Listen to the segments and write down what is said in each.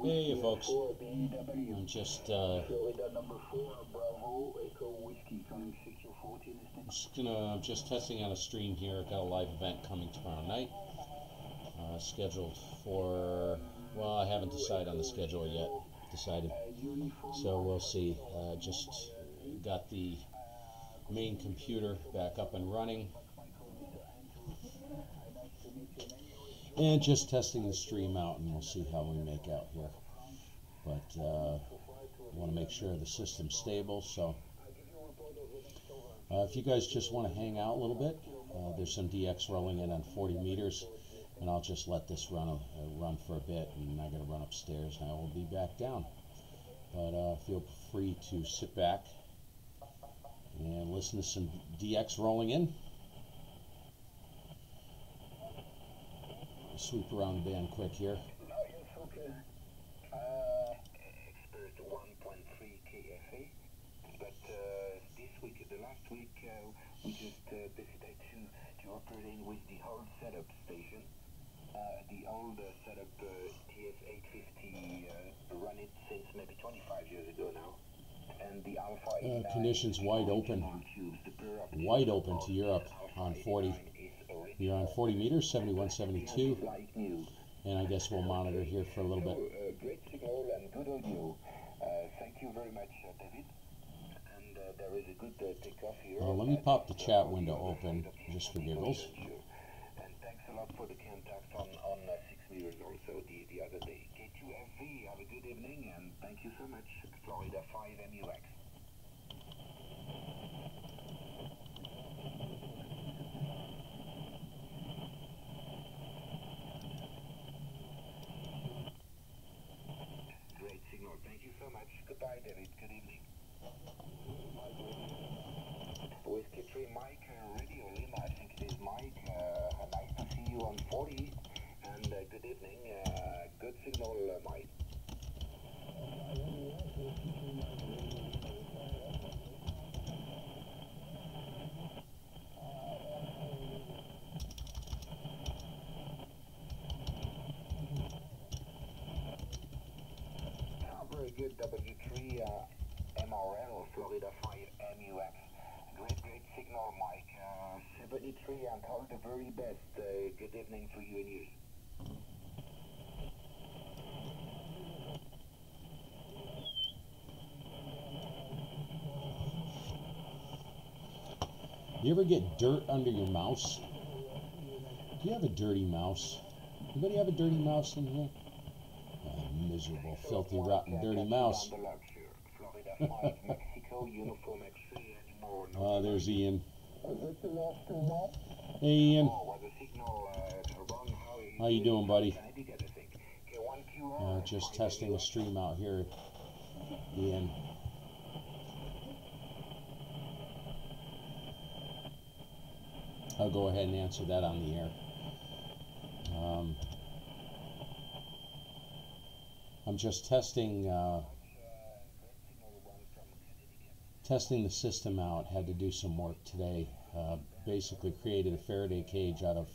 Hey folks, I'm just I'm just testing out a stream here. Got a live event coming tomorrow night, scheduled for, well, I haven't decided on the schedule yet. So we'll see. Just got the main computer back up and running, and just testing the stream out, and we'll see how we make out here. But I want to make sure the system's stable, so if you guys just want to hang out a little bit, there's some DX rolling in on 40 meters, and I'll just let this run for a bit, and I gotta run upstairs and I will be back down. But feel free to sit back and listen to some DX rolling in. Sweep around the band quick here. Experienced 1.3 KFA, but this week, the last week, we just decided to operate with the old setup station, the old setup TS850, run it since maybe 25 years ago now, and the Alpha conditions wide open to Europe on 40. You're on 40 meters, 71, 72, and I guess we'll monitor here for a little bit. Great signal and good audio. Thank you very much, David. And there is a good takeoff here. Let me pop the chat window open just for giggles. And thanks a lot for the contact on 6 meters also the other day. K2FV, have a good evening, and thank you so much. Florida 5 MUX. Great signal. Thank you so much. Goodbye, David. Good evening. Whiskey 3 Mike, Radio Lima. I think it is Mike. Nice to see you on 40. And good evening. Good signal, Mike. Very good W3 MRL, Florida 5 MUX. Great signal, Mike. 73 and all the very best. Good evening for you and you. You ever get dirt under your mouse? Do you have a dirty mouse? Anybody have a dirty mouse in here? Miserable, filthy, rotten, dirty mouse. There's Ian. Hey, Ian. How you doing, buddy? Just testing the stream out here, Ian. I'll go ahead and answer that on the air. I'm just testing the system out. Had to do some work today. Basically created a Faraday cage out of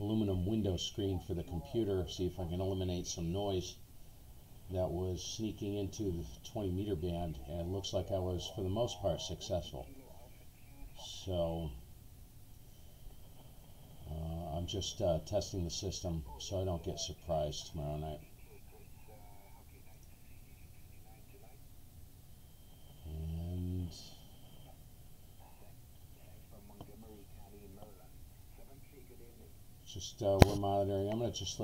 aluminum window screen for the computer. See if I can eliminate some noise that was sneaking into the 20 meter band, and it looks like I was, for the most part, successful. So I'm just testing the system so I don't get surprised tomorrow night. And just we're monitoring. I'm gonna just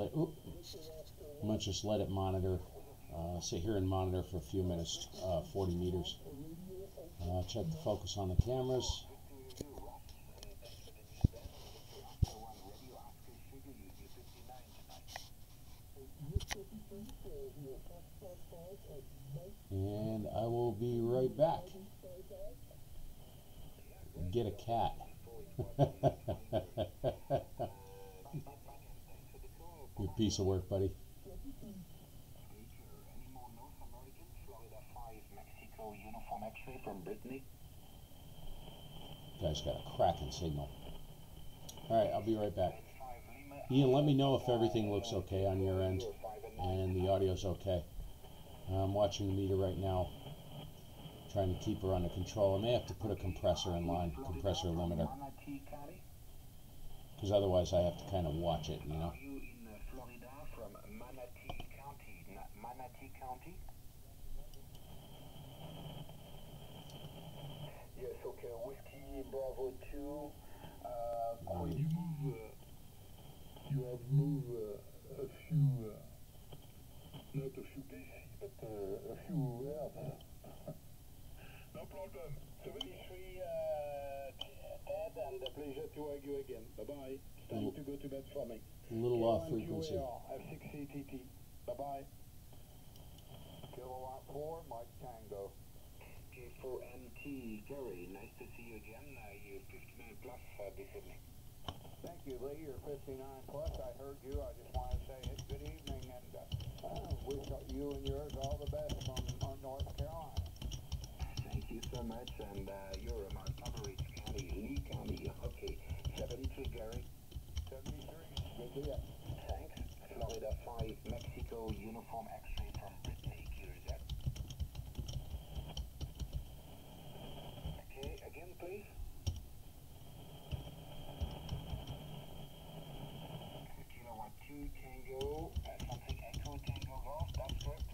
let it monitor. Sit here and monitor for a few minutes. 40 meters. Check the focus on the cameras. And I will be right back. Get a cat. Your piece of work, buddy. Guy's got a cracking signal. Alright, I'll be right back. Ian, let me know if everything looks okay on your end and the audio's okay. I'm watching the meter right now, trying to keep her under control. I may have to put a compressor in line, compressor limiter, because otherwise I have to kind of watch it, you know. Are you in Florida from Manatee County? Manatee County? Yes, okay. Whiskey Bravo 2. Could you move? You have moved a few, not a few pieces, but a few herbs. No problem. 73, Ed, and a pleasure to argue again. Bye-bye. It's time to go to bed for me. A little off frequency. F6ATT. Bye-bye. Kilowatt 4, Mike Tango. K4MT, Gary, nice to see you again. You're 59 plus this evening. Thank you, Lee. You're 59 plus. I heard you. I just want to say good evening and wish you and yours all the best from North Carolina. Thank you so much, and you're my favorite county, Lee County. Okay, 73, Gary. 73. Good deal. Thanks. Florida 5, Mexico, Uniform X-ray from Brittany, QZ. Okay, again, please. Kilowatt 2, Tango, something Echo, Tango Golf, that's correct.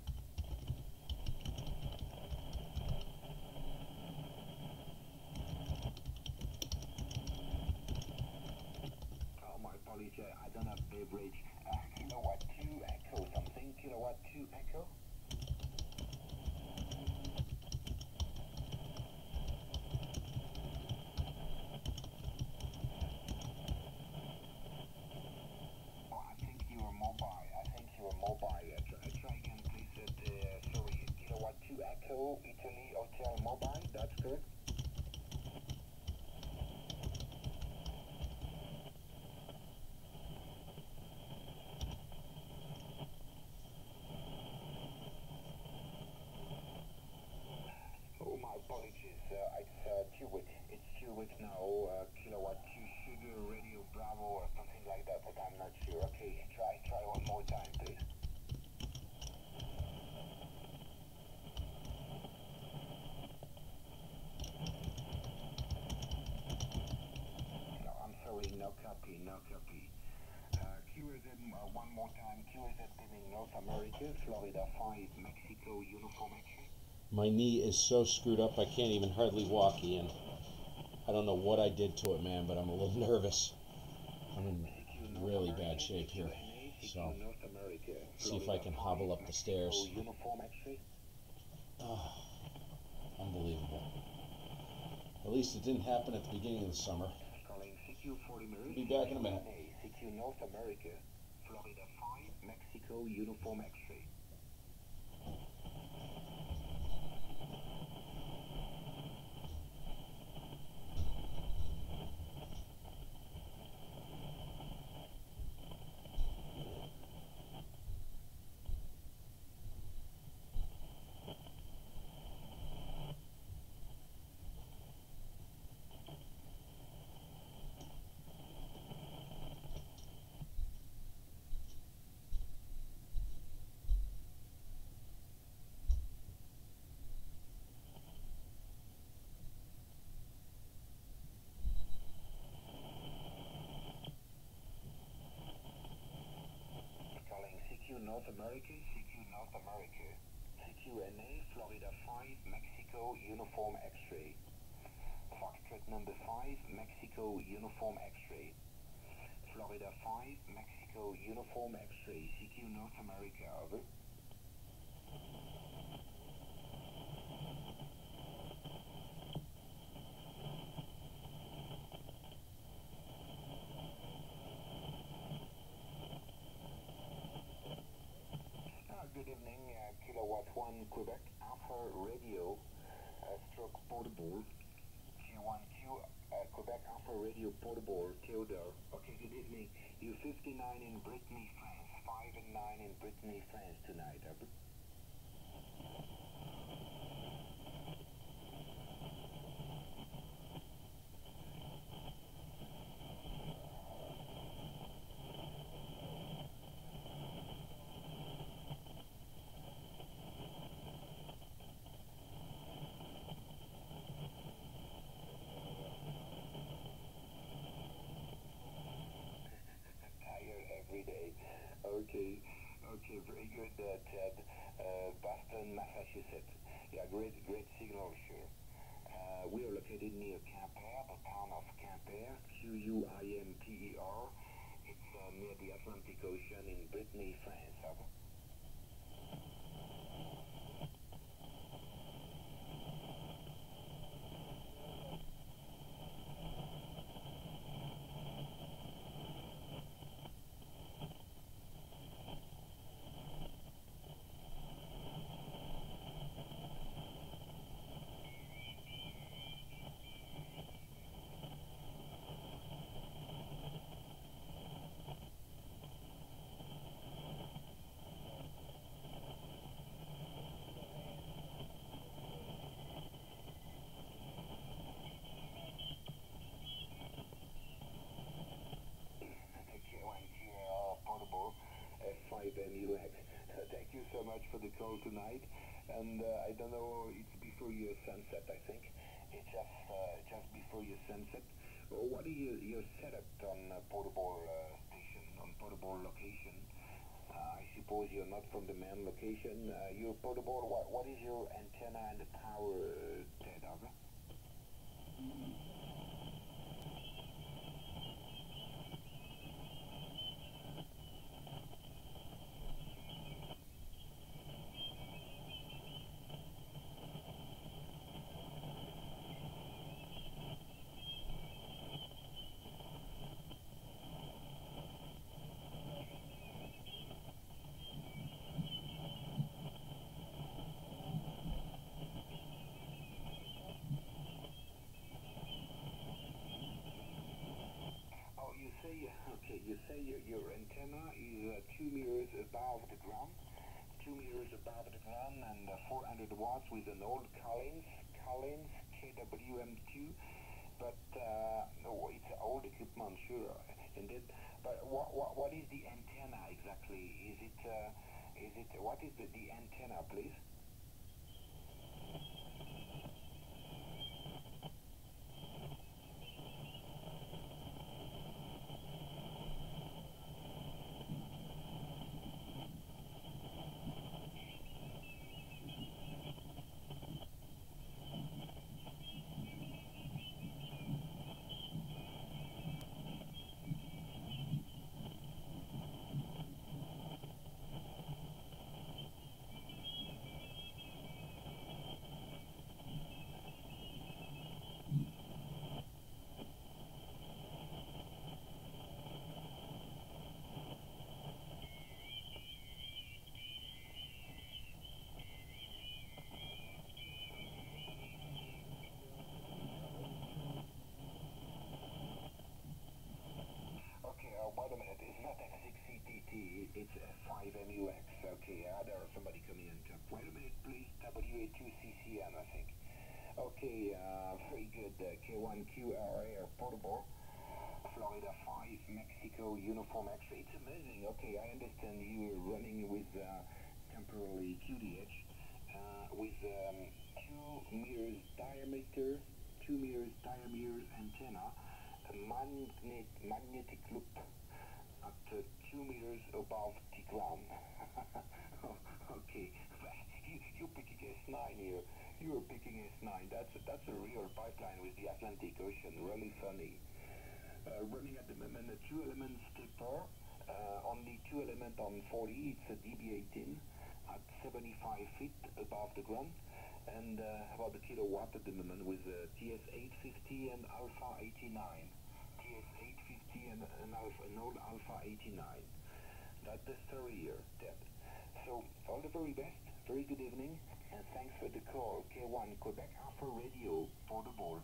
Oh, my apologies, I don't have beverage. Kilowatt 2, Echo, something, Kilowatt 2, Echo. Oh, I think you were mobile. Try again, please. Sorry, Kilowatt 2 Echo, Italy Hotel Mobile, that's correct. Oh, my apologies. It's 2 weeks now. Kilowatt 2 Sugar Radio Bravo or something like that, but I'm not sure. Okay, try one more time, please. No, I'm sorry, no copy. QZ, one more time. QZ beaming North America, Florida 5, Mexico, Uniform X-ray. My knee is so screwed up I can't even hardly walk, Ian. I don't know what I did to it, man, but I'm a little nervous. I'm in really bad shape here. So, see if I can hobble up the stairs. Oh, unbelievable. At least it didn't happen at the beginning of the summer. I'll be back in a minute. CQ North America, Florida 5, Mexico, Uniform X-ray. North America, CQNA, Florida 5, Mexico, Uniform X-ray. Foxtrot number 5, Mexico, Uniform X-ray. Florida 5, Mexico, Uniform X-ray, CQ North America, over. Good evening, Kilowatt 1 Quebec, Alpha Radio, stroke portable, K1Q, Quebec Alpha Radio portable, Theodore. Okay, good evening. You 59 in Brittany, France, 5 and 9 in Brittany, France tonight, over. Okay, okay, very good, Ted. Boston, Massachusetts. Yeah, great signal, sure. We are located near Quimper, the town of Quimper, Quimper. It's near the Atlantic Ocean in Brittany, France. Over. K1GMM portable F5MUX. Thank you so much for the call tonight. And I don't know, it's before your sunset, I think. It's just before your sunset. What is your setup on portable station, on portable location? I suppose you're not from the main location. Your portable, what is your antenna and the power, Ted? Over? Oh, you say your antenna is 2 meters above the ground, 2 meters above the ground, and 400 watts with an old Collins KWM2. But no, it's old equipment, sure, indeed. But what is the antenna exactly? What is the antenna, please? Okay, wait a minute. It's not X6CTT, it's F5MUX. Okay, there are somebody coming in. Wait a minute, please. WA2CCM, I think. Okay, very good. K1QRA portable. Florida 5, Mexico, uniform X-ray. It's amazing. Okay, I understand you're running with temporarily QDH with 2 meters diameter, 2 meters diameter antenna, a magnetic loop at 2 meters above the ground. Okay, you're picking S9 here. You're picking S9. That's a real pipeline with the Atlantic Ocean. Really funny. Running at the moment a 2-element stepper, only 2-element on 40, it's a DB18 at 75 feet above the ground, and about a kilowatt at the moment with TS850 and Alpha 89. TS850 and an old Alpha 89. That's the story here, Ted. So, all the very best, very good evening, and thanks for the call. K1 Quebec Alpha Radio, portable.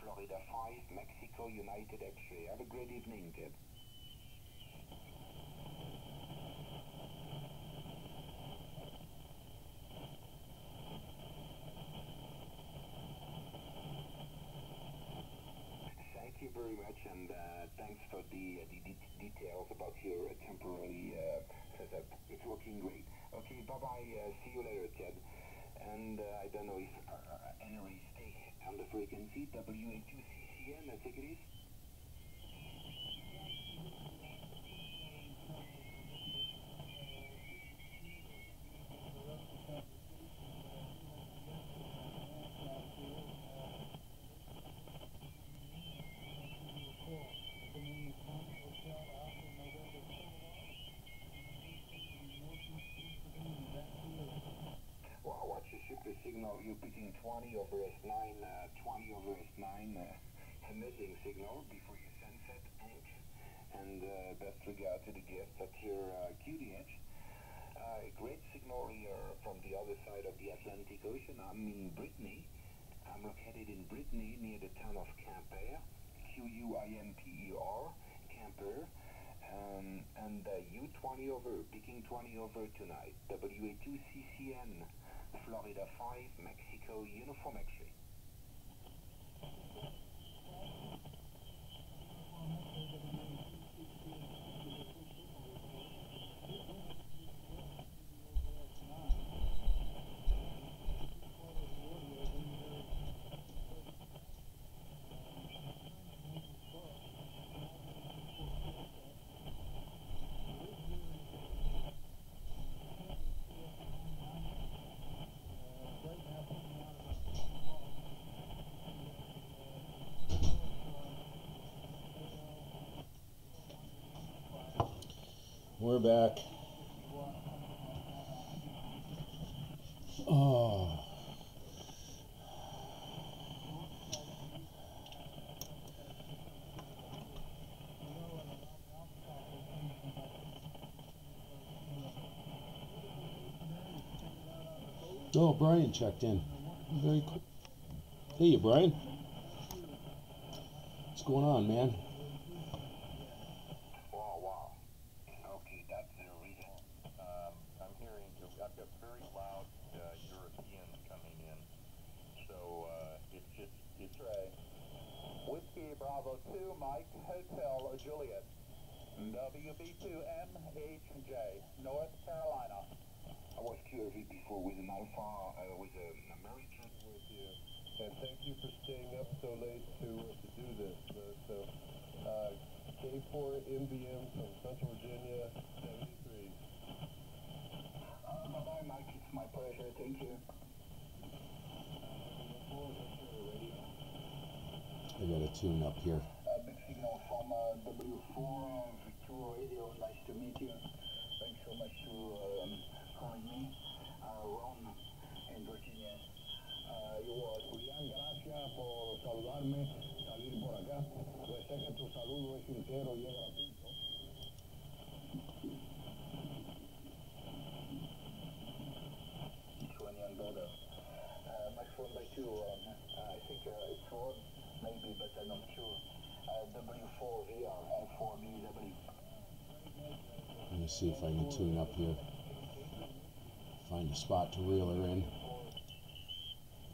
Florida 5, Mexico, United X-ray. Have a great evening, Ted. Thank you very much, and thanks for the details about your temporary setup. It's working great. Okay, bye-bye. See you later, Ted. And I don't know if anyway, stay on the frequency, WA2CCM, I think it is. signal, you're picking 20 over S9, 20 over S9, emitting signal before your sunset anch, and best regard to the guests at your QDH. Great signal here from the other side of the Atlantic Ocean. I'm in Brittany. I'm located in Brittany near the town of Quimper, Quimper, Quimper, and U20 over, picking 20 over tonight. WA2CCN, Florida 5, Mexico, Uniform X-ray. We're back. Oh. Oh, Brian checked in. Very quick. Hey, Brian. What's going on, man? Wow. Okay, that's the reason. I'm hearing, I've got very loud Europeans coming in. So it's right. Whiskey Bravo 2, Mike, Hotel Juliet. WB2MHJ, North Carolina. I was QRV before with an Alpha, with an American. With you. And thank you for staying up so late to do this. K1GMM from Central Virginia, 73. Bye-bye, Mike. It's my pleasure. Thank you. I got a tune up here. Big signal from W4 Victoria Radio. Nice to meet you. Thanks so much for calling me. Ron in Virginia. Julián, gracias por saludarme, salir por acá. Pues sé que tu saludo es sincero y es gratuito. $20 brother. My phone by two. I think it's one, maybe, but I'm not sure. W4VR and 4BW. Let me see if I can tune up here. Find a spot to reel her in.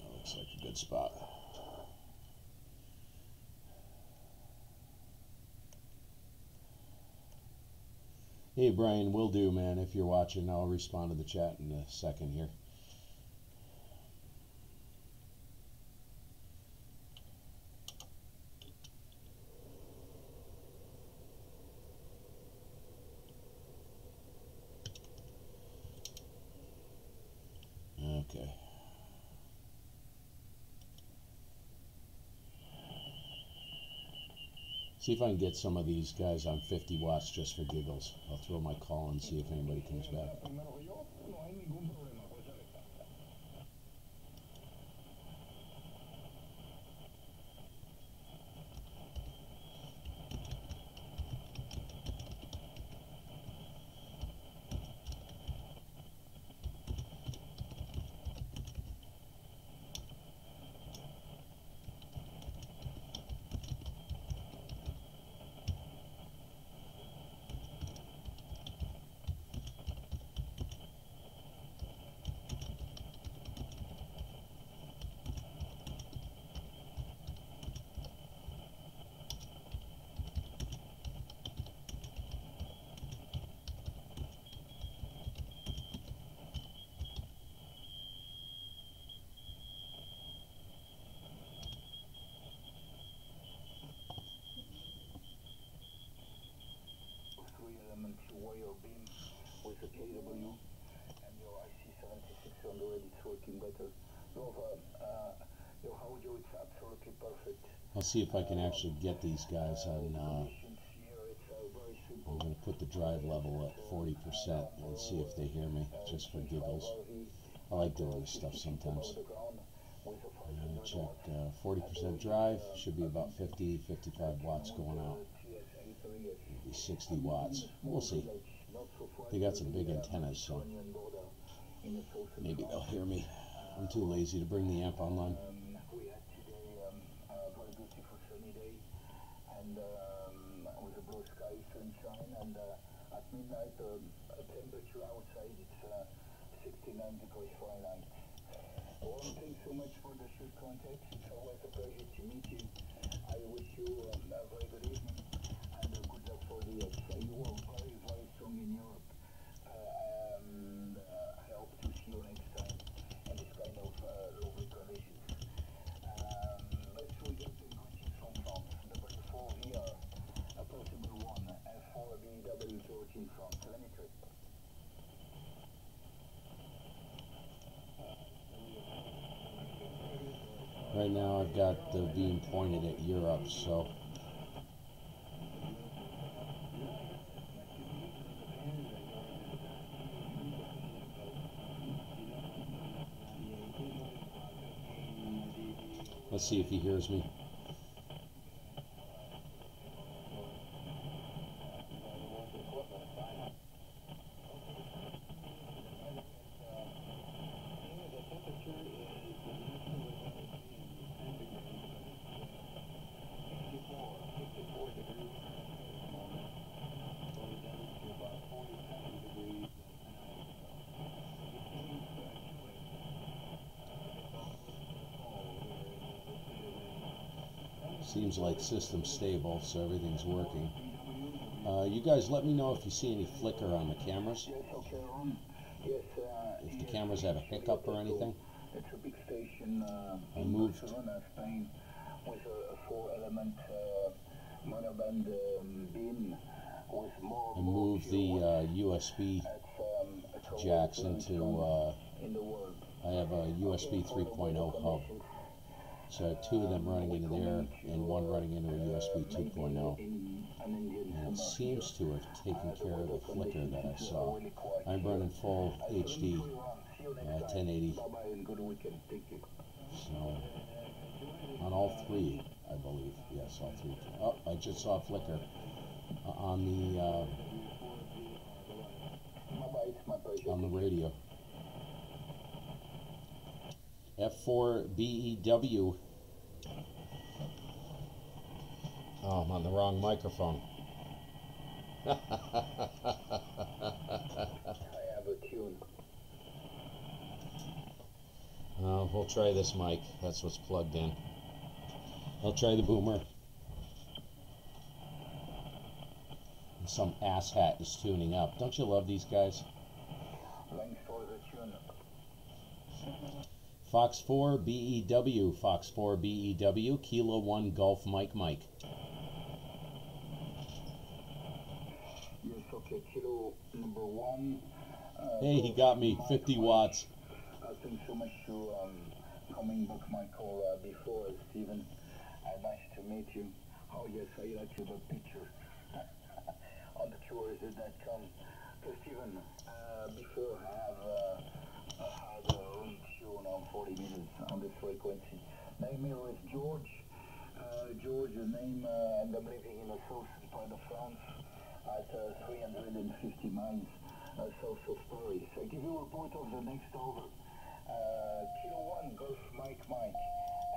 That looks like a good spot. Hey Brian, will do, man. If you're watching, I'll respond to the chat in a second here. Okay. See if I can get some of these guys on 50 watts just for giggles. I'll throw my call and see if anybody comes back. Warrior beam with a KW and your IC76 on the way, it's working better. Your audio, it's absolutely perfect. I'll see if I can actually get these guys on. I'm going to put the drive level at 40% and see if they hear me, just for giggles. I like doing this stuff sometimes. Check 40% drive, should be about 50, 55 watts going out. Maybe 60 watts. We'll see. They got some big antennas, so maybe they'll hear me. I'm too lazy to bring the amp online. We had today a very beautiful sunny day, and with a blue sky, sunshine, and at midnight, temperature outside it's 69 degrees Fahrenheit. Well, thanks so much for the short contact. It's always a pleasure to meet you. I wish you a very good evening and good luck for the you are very, very strong in Europe. And I hope to see you next time in this kind of lovely conditions. Let's get the greetings from France. W4VR, a possible one, F4BW George in France. Telemetry. Right now I've got the beam pointed at Europe, so let's see if he hears me. Seems like system's stable, so everything's working. You guys let me know if you see any flicker on the cameras. If the cameras have a hiccup or anything. It's a big station I moved. Barcelona, Spain, with a 4-element monoband beam with more. I moved the USB jacks into. In the world. I have a USB 3.0 hub. So I have two of them running into there and one running into a USB 2.0. And it seems to have taken care of the flicker that I saw. I'm running full HD 1080. So on all three, I believe. Yes, all three. Oh, I just saw a flicker on the radio. F4BEW. Oh, I'm on the wrong microphone. I have a tune. We'll try this mic. That's what's plugged in. I'll try the boomer. And some asshat is tuning up. Don't you love these guys? Thanks for the tune. Fox 4 BEW, Fox 4 BEW, Kilo 1 Golf Mike Mike. Yes, okay, Kilo number 1. Hey, he got me 50 watts. Thanks so much for coming back my call before, Stephen. Nice to meet you. Oh yes, I like the picture on the QRZ.com. So Stephen, before I have had a reach you on 40 minutes on this frequency. Name here is George. George, the name, and I'm living in the southern part of France at 350 miles south of Paris. I give you a report of the next over. Kilo 1 Golf Mike Mike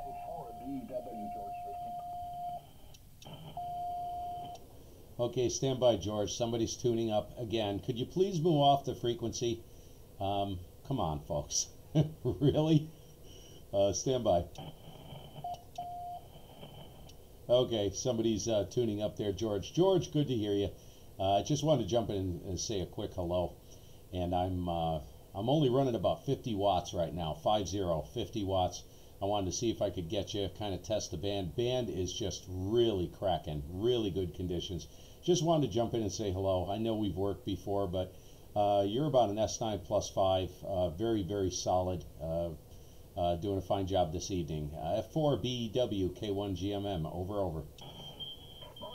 and 4 BW George listening. Okay, stand by, George. Somebody's tuning up again. Could you please move off the frequency? Come on, folks. Really? Stand by. Okay, somebody's tuning up there, George. George, good to hear you. I just wanted to jump in and say a quick hello. And I'm only running about 50 watts right now, 50 watts. I wanted to see if I could get you, kind of test the band. Band is just really cracking, really good conditions. Just wanted to jump in and say hello. I know we've worked before, but you're about an S9 plus 5, very, very solid, doing a fine job this evening. F4BEW, K1GMM, over. Oh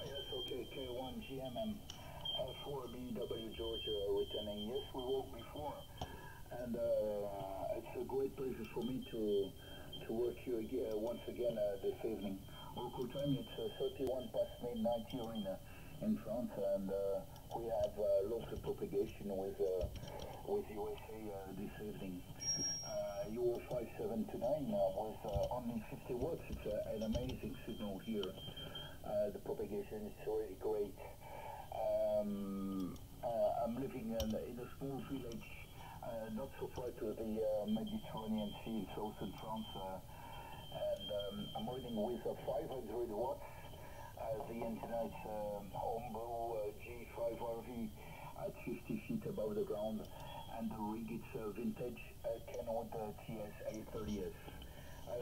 yes, okay, K1GMM, F4BW Georgia returning. Yes, we worked before, and it's it's a great pleasure for me to work here once again this evening. Local time, it's 31 past midnight here in France, and we have local propagation with USA this evening. Euro 579 with only 50 watts. It's an amazing signal here. The propagation is really great. I'm living in a small village, not so far to the Mediterranean Sea in southern France, and I'm reading with 500 watts. The antenna is Homebrew G5RV at 50 feet above the ground, and the rig is vintage K1 TS830S.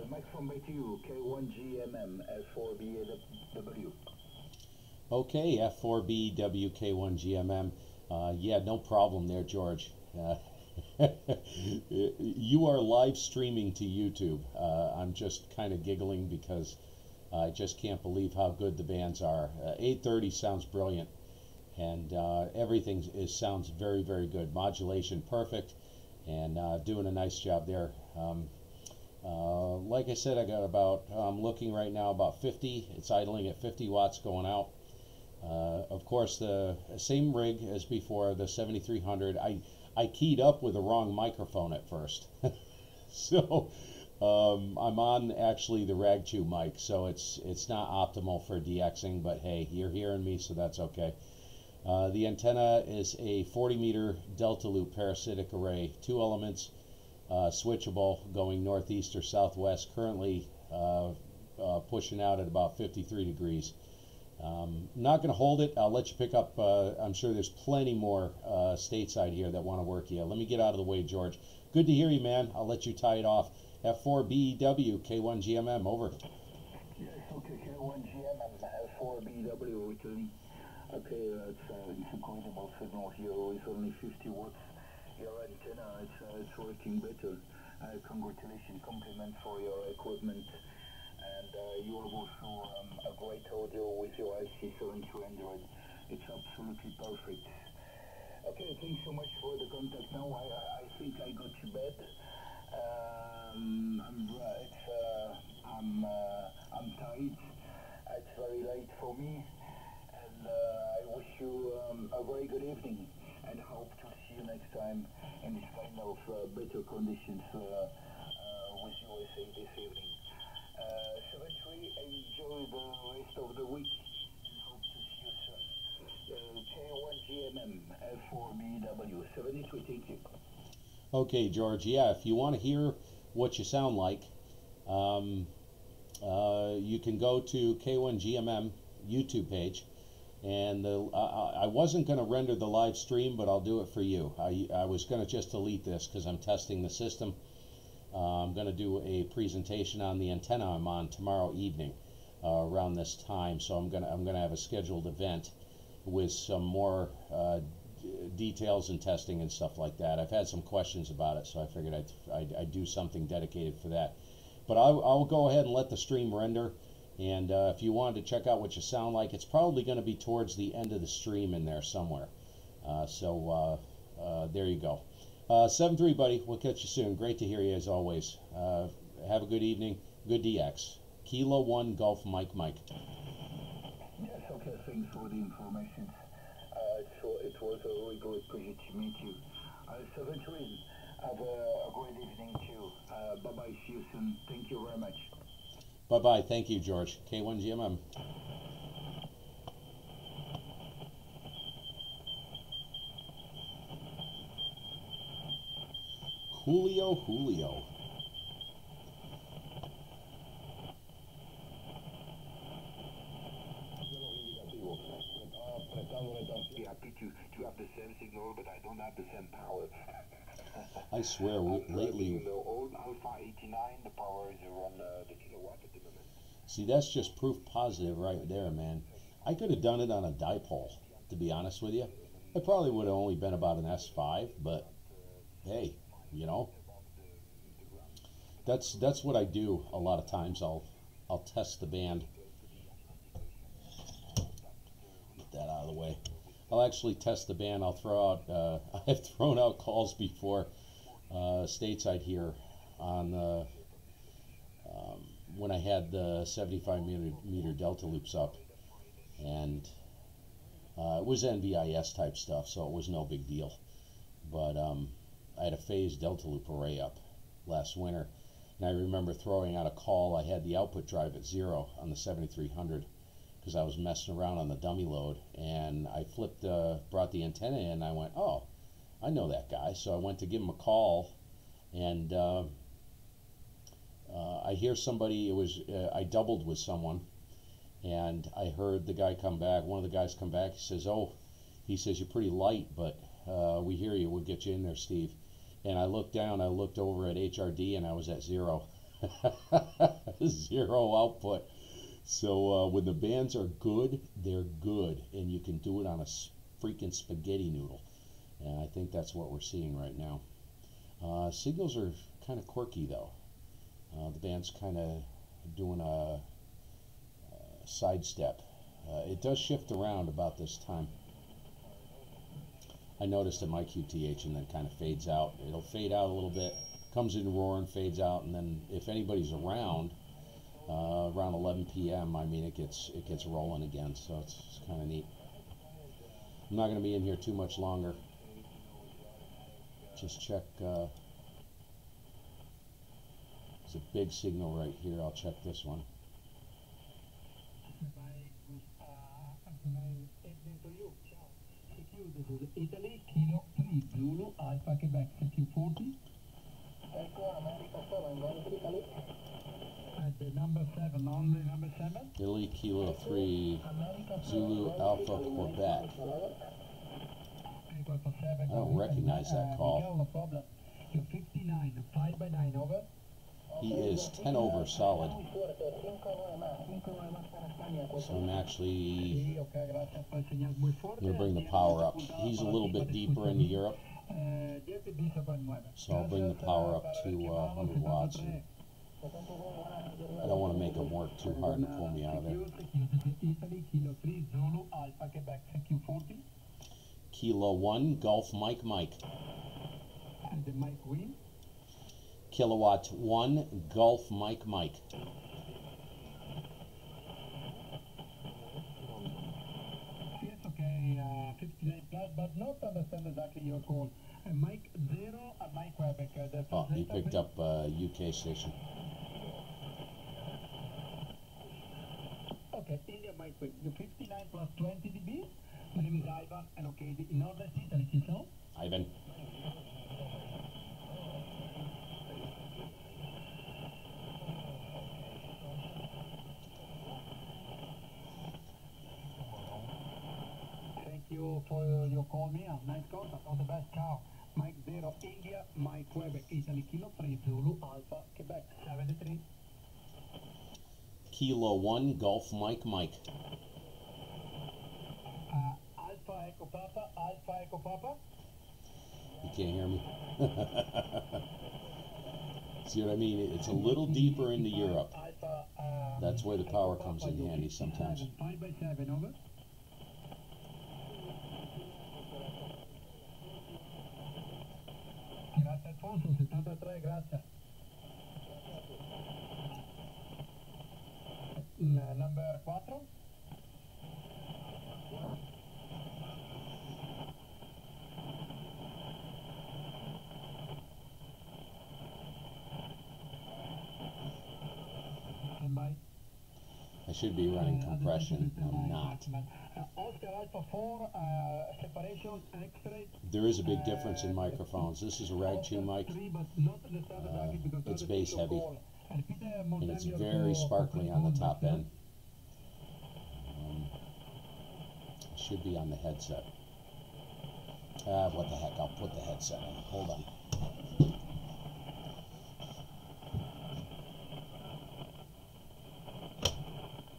Mike from back to you, K1GMM F4BW. Okay, F4BW K1GMM. Yeah, no problem there, George. You are live streaming to YouTube. I'm just kind of giggling because I just can't believe how good the bands are. 830 sounds brilliant, and everything sounds very, very good. Modulation perfect, and doing a nice job there. Like I said, I got about, I'm looking right now about 50. It's idling at 50 watts going out. Of course, the same rig as before, the 7300. I keyed up with the wrong microphone at first. So I'm on actually the Rag2 mic, so it's not optimal for DXing, but hey, you're hearing me, so that's okay. The antenna is a 40 meter delta loop parasitic array, 2 elements, switchable, going northeast or southwest, currently pushing out at about 53 degrees. Not going to hold it. I'll let you pick up. I'm sure there's plenty more stateside here that want to work here. Let me get out of the way, George. Good to hear you, man. I'll let you tie it off. F4BW K1GMM, over. Yes, okay, K1GMM F4BW returning. Okay, it's incredible signal here with only 50 watts. Your antenna, it's working better. Congratulations, compliments for your equipment. And you have also a great audio with your IC7300. It's absolutely perfect. Okay, thanks so much for the contact. Now I think I got to bed. I'm tired. It's very late for me, and I wish you a very good evening, and hope to see you next time in this kind of better conditions with USA this evening. 73, enjoy the rest of the week, and hope to see you soon. K1GMM F4BW 73, thank you. Okay, George. Yeah, if you want to hear what you sound like, you can go to K1GMM YouTube page, and I wasn't going to render the live stream, but I'll do it for you. I was going to just delete this because I'm testing the system. I'm going to do a presentation on the antenna I'm on tomorrow evening around this time, so I'm going to have a scheduled event with some more details and testing and stuff like that. I've had some questions about it, so I figured I'd do something dedicated for that. But I'll go ahead and let the stream render, and if you wanted to check out what you sound like, it's probably going to be towards the end of the stream in there somewhere. So there you go. 7-3, buddy. We'll catch you soon. Great to hear you as always. Have a good evening. Good DX. Kilo 1 Golf Mike. Yes, okay, thanks for the information. It was a really great pleasure to meet you. 7-3, have a great evening too. Bye-bye, see you soon. Thank you very much. Bye-bye. Thank you, George. K1GMM. Julio. Happy to have the same signal, but I don't have the same power. I swear, lately... The old Alpha 89, the power is around the kilowatt at the moment. See, that's just proof positive right there, man. I could have done it on a dipole, to be honest with you. It probably would have only been about an S5, but hey, you know, that's what I do a lot of times. I'll test the band. Get that out of the way. I'll actually test the band. I'll throw out. I've thrown out calls before stateside here on the when I had the 75 meter delta loops up, and it was NVIS type stuff, so it was no big deal. But I had a phased delta loop array up last winter, and I remember throwing out a call. I had the output drive at 0 on the 7300 because I was messing around on the dummy load, and I brought the antenna in, and I went, oh, I know that guy. So I went to give him a call, and I hear somebody, I doubled with someone, and I heard the guy come back, one of the guys come back, he says, you're pretty light, but we hear you, we'll get you in there, Steve. And I looked down, I looked over at HRD, and I was at 0. 0 output. So when the bands are good, they're good, and you can do it on a freaking spaghetti noodle. And I think that's what we're seeing right now. Signals are kind of quirky, though. The band's kind of doing a sidestep. It does shift around about this time. I noticed at my QTH, and then kind of fades out. It'll fade out a little bit, comes in roaring, fades out, and then if anybody's around 11 p.m., I mean, it gets rolling again. So it's kind of neat. I'm not going to be in here too much longer. Just check. There's a big signal right here. I'll check this one. This is Italy, Kilo 3, Zulu, Alpha, Quebec, CQ40. At the number 7, only number 7. Italy, Kilo 3, Zulu, Alpha, Quebec. I don't recognize that call. No problem. 59, 5 by 9, over. He is 10 over solid. So I'm actually going to bring the power up. He's a little bit deeper into Europe, so I'll bring the power up to 100 watts. I don't want to make him work too hard to pull me out of there. Kilo 1, Golf Mike Mike. And the Mike win. Kilowatt 1, Golf Mike Mike. Yes, okay, 59 plus, but not understand exactly your call. Mike 0, Mike Quebec. Oh, he picked up a UK station. Okay, India Mike Quebec. The 59 plus 20 dB. My name is Ivan, and okay, in order Italy, so? Ivan. Thank you for your call, me. Nice contact. All the best. Ciao. Mike 0, India, Mike Quebec, Italy, Kilo 3, Zulu, Alpha, Quebec, 73. Kilo 1, Golf Mike Mike. Alpha Echo Papa, Alpha Echo Papa. You can't hear me. See what I mean? It's a little deeper into Europe. That's where the power comes in handy sometimes. 5 by 7, over. Grazie Alfonso, 73, grazie. Number 4. I should be running compression. I'm not. Oscar Alpha 4, separation, X-ray. There is a big difference in microphones. This is a rag chew mic. It's bass heavy, and it's very sparkly on the top end. It should be on the headset. What the heck? I'll put the headset on. Hold on.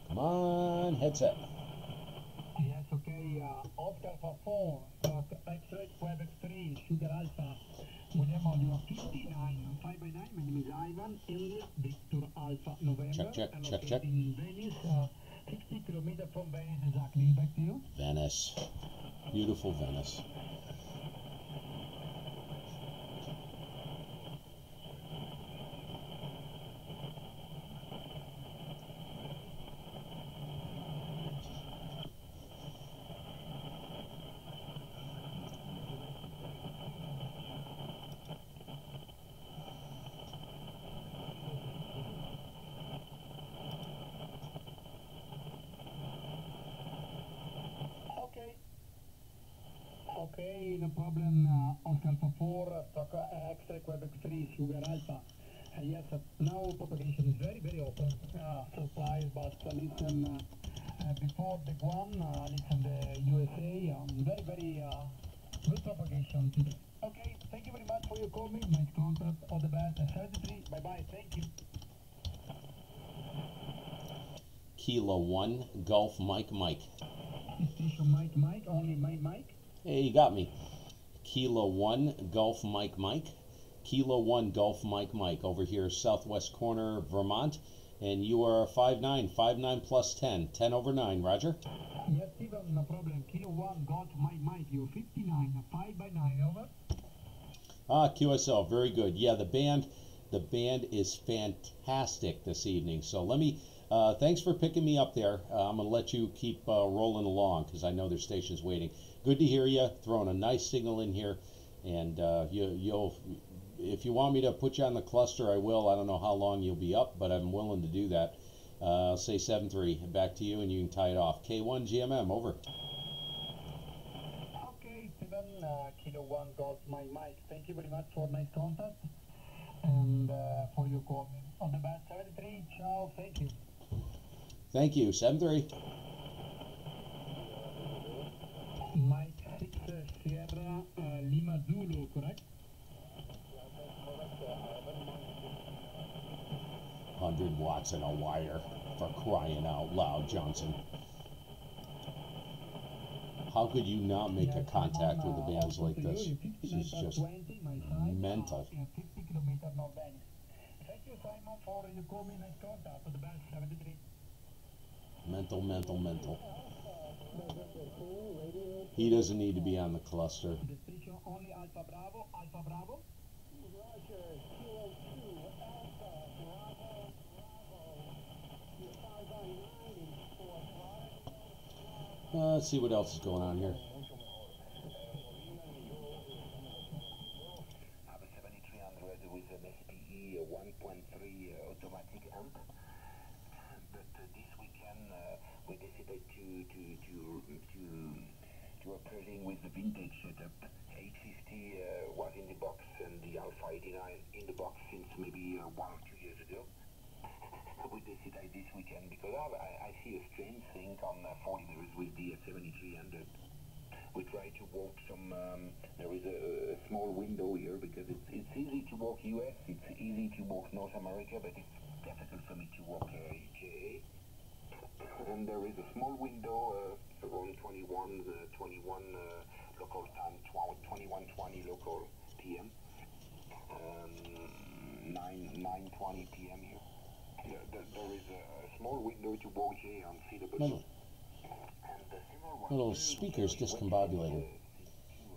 Come on, headset. Yes, okay. Oscar Alpha 4, X-ray, Quebec 3, Sugar Alpha. William Audio 59, 5 by 9. My name is Ivan, India, Victor Alpha, November. Check. In Venice, 60 kilometers from Venice, exactly. Back to you. Venice. Beautiful Venice. okay, no problem. Oscar Alpha 4, stock extra, Quebec 3, Sugar Alpha. Yes, now propagation is very, very open. Surprise, but listen, before the one, listen, the USA, very, very good propagation today. Okay, thank you very much for your comment. Nice contact. All the best. 73. Bye-bye. Thank you. Kilo 1, Golf Mike Mike. Station Mike, only Mike. Hey, you got me. Kilo 1, Golf Mike Mike. Kilo 1, Golf Mike Mike. Over here, southwest corner, Vermont. And you are 5'9", 5'9 plus 10. 10 over 9, Roger. Yes, Steven, no problem. Kilo 1, Golf Mike, you're 59, 5 by 9, over. QSL, very good. Yeah, the band is fantastic this evening. So let me, thanks for picking me up there. I'm going to let you keep rolling along because I know there's stations waiting. Good to hear you. Throwing a nice signal in here. And you'll, if you want me to put you on the cluster, I will. I don't know how long you'll be up, but I'm willing to do that. I'll say 7-3. Back to you, and you can tie it off. K1GMM, over. Okay, Steven, Kilo 1, Golf Mike. Thank you very much for nice contact and for your call. On the best, 73. Ciao. Thank you. Thank you. 7-3. Mike 6 Sierra Lima Zulu, correct? 100 watts in a wire, for crying out loud, Johnson. How could you not make a contact with the bands like this? This is just mental. 50 kilometers north bank. Thank you, Simon, for your comment. Nice contact. For the best, 73. Mental, mental, mental. He doesn't need to be on the cluster. The station only Alpha Bravo, Alpha Bravo. Roger, QO2, Alpha Bravo, Bravo. 5 by 9 for Let's see what else is going on here. Have a 7300 with an SPE 1.3 automatic amp. But this weekend we decided to operating with the vintage setup. 850 was in the box and the Alpha 89 in the box since maybe 1 or 2 years ago. We decided this weekend because I see a strange thing on 40 meters with the 7300. We try to walk some, there is a small window here because it's easy to walk US, it's easy to walk North America, but it's difficult for me to walk UK. And there is a small window around 21 local time, 21:20 local PM, 9:20 PM here. There is a small window to walk here on CW. Little speaker's discombobulated.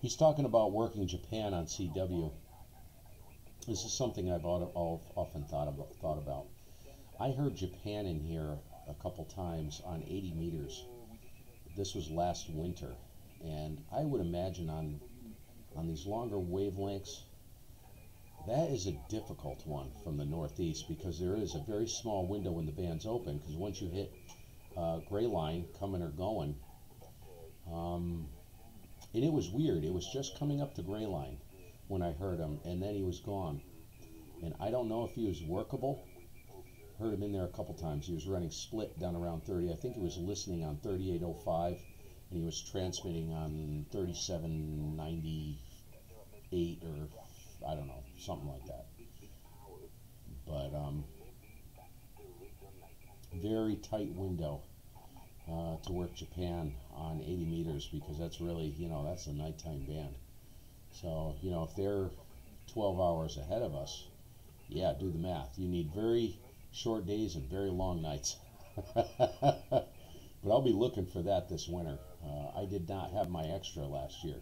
He's talking about working Japan on CW. This is something I've often thought about. I heard Japan in here a couple times on 80 meters. This was last winter, and I would imagine on these longer wavelengths, that is a difficult one from the Northeast because there is a very small window when the band's open, because once you hit gray line coming or going, and it was weird. It was just coming up to gray line when I heard him, and then he was gone. And I don't know if he was workable. Heard him in there a couple times. He was running split down around 30. I think he was listening on 3805, and he was transmitting on 3798 or I don't know, something like that. But very tight window to work Japan on 80 meters because that's really, that's a nighttime band. So, if they're 12 hours ahead of us, yeah, do the math. You need very short days and very long nights. But I'll be looking for that this winter. I did not have my extra last year,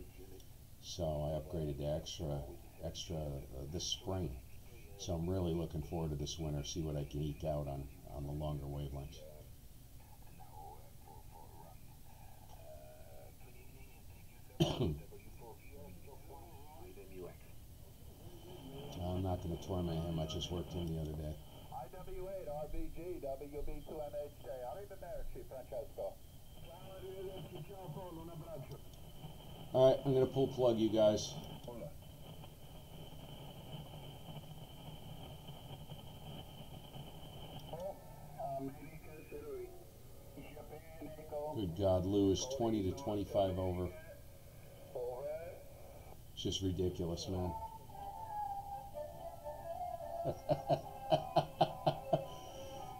so I upgraded to extra this spring. So I'm really looking forward to this winter, see what I can eke out on the longer wavelengths. I'm not going to torment him. I just worked him the other day. IW8, RBG, WB2MHJ. Arrivederci, Francesco. Ciao, arrivederci, ciao Paolo, un abbraccio. Alright, I'm going to pull plug, you guys. Good God, Lou is 20 to 25 over. It's just ridiculous, man.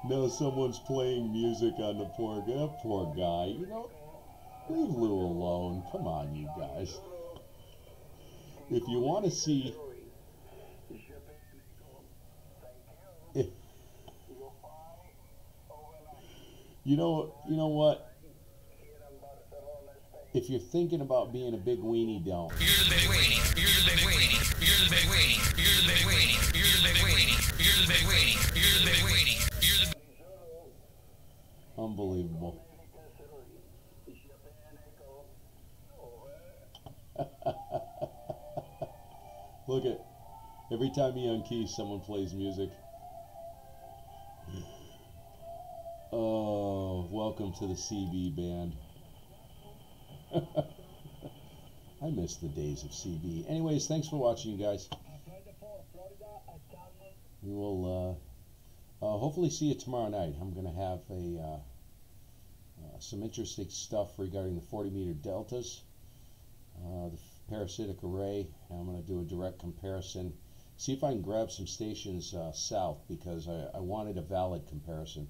No, someone's playing music on the poor guy. That poor guy. You know, leave Lou alone. Come on, you guys. If you want to see... You know what? If you're thinking about being a big weenie, don't. You're the big weenie. You're the big weenie. You're the big weenie. You're the big weenie. You're the big weenie. You're the big weenie. You're the big weenie. You're the Unbelievable. Look at every time he unkeys, someone plays music. Oh, welcome to the CB band. I miss the days of CB. Anyways, thanks for watching, you guys. We will hopefully see you tomorrow night. I'm going to have some interesting stuff regarding the 40-meter deltas, the parasitic array. I'm going to do a direct comparison. See if I can grab some stations south, because I wanted a valid comparison.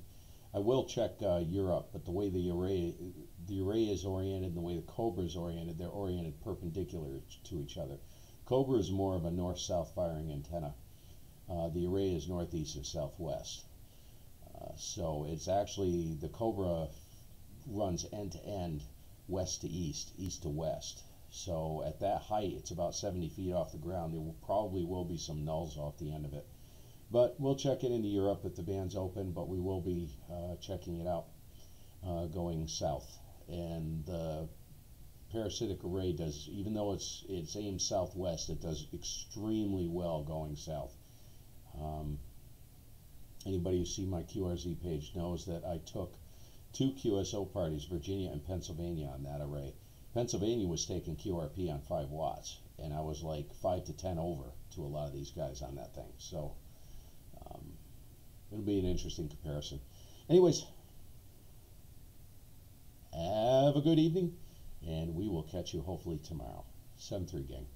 I will check Europe, but the way the array is oriented and the way the Cobra is oriented, they're oriented perpendicular to each other. Cobra is more of a north-south firing antenna. The array is northeast and southwest. So it's actually, the Cobra runs end to end, west to east, east to west. So at that height, it's about 70 feet off the ground. There probably will be some nulls off the end of it. But we'll check it into Europe if the band's open, but we will be checking it out going south. And the parasitic array does, even though it's aimed southwest, it does extremely well going south. Anybody who see my QRZ page knows that I took 2 QSO parties, Virginia and Pennsylvania, on that array. Pennsylvania was taking QRP on 5 watts, and I was like 5 to 10 over to a lot of these guys on that thing. So it'll be an interesting comparison. Anyways, have a good evening, and we will catch you hopefully tomorrow. 7-3 gang.